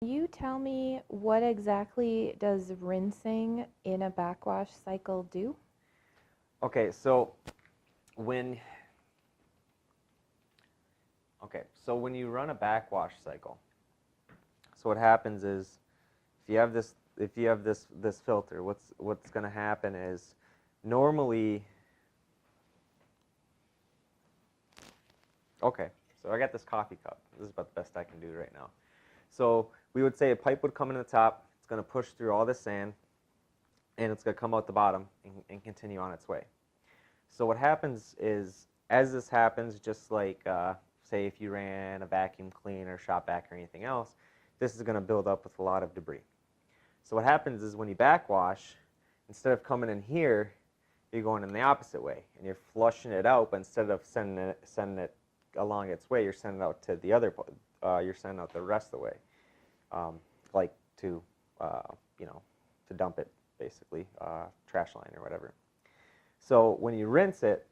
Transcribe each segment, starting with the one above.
You tell me, what exactly does rinsing in a backwash cycle do? Okay, so when when you run a backwash cycle, so what happens is if you have this filter, what's going to happen is normally okay, so I got this coffee cup. This is about the best I can do right now. So we would say a pipe would come in the top, it's going to push through all the sand, and it's going to come out the bottom and continue on its way. So what happens is, as this happens, just like say if you ran a vacuum cleaner, shop vac, or anything else, this is going to build up with a lot of debris. So what happens is when you backwash, instead of coming in here, you're going in the opposite way, and you're flushing it out, but instead of sending it along its way, you're sending it out to the other, you're sending out the rest of the way, like to, to dump it, basically, trash line or whatever. So when you rinse it,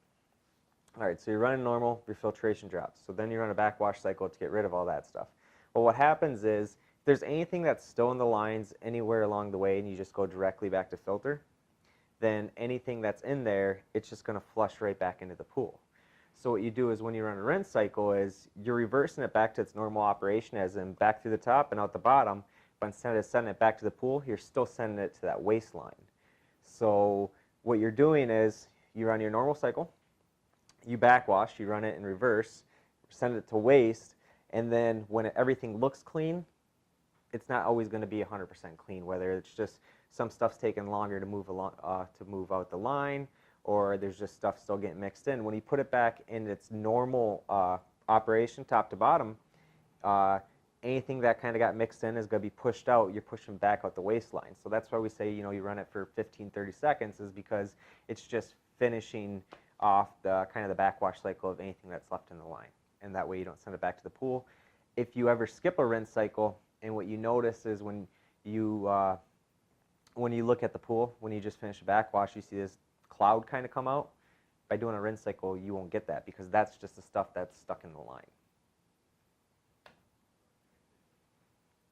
all right, so you're running normal, your filtration drops. So then you run a backwash cycle to get rid of all that stuff. Well, what happens is, if there's anything that's still in the lines anywhere along the way and you just go directly back to filter, then anything that's in there, it's just going to flush right back into the pool. So what you do is when you run a rinse cycle is you're reversing it back to its normal operation, as in back through the top and out the bottom, but instead of sending it back to the pool, you're still sending it to that waste line. So what you're doing is you run your normal cycle, you backwash, you run it in reverse, send it to waste, and then when everything looks clean, it's not always going to be 100% clean, whether it's just some stuff's taking longer to move along, to move out the line, or there's just stuff still getting mixed in. When you put it back in its normal operation, top to bottom, anything that kind of got mixed in is going to be pushed out. You're pushing back out the waistline. So that's why we say, you run it for 15, 30 seconds, is because it's just finishing off the kind of the backwash cycle of anything that's left in the line. And that way you don't send it back to the pool. If you ever skip a rinse cycle, and what you notice is when you look at the pool, when you just finish a backwash, you see this cloud kind of come out. By doing a rinse cycle, you won't get that, because that's just the stuff that's stuck in the line.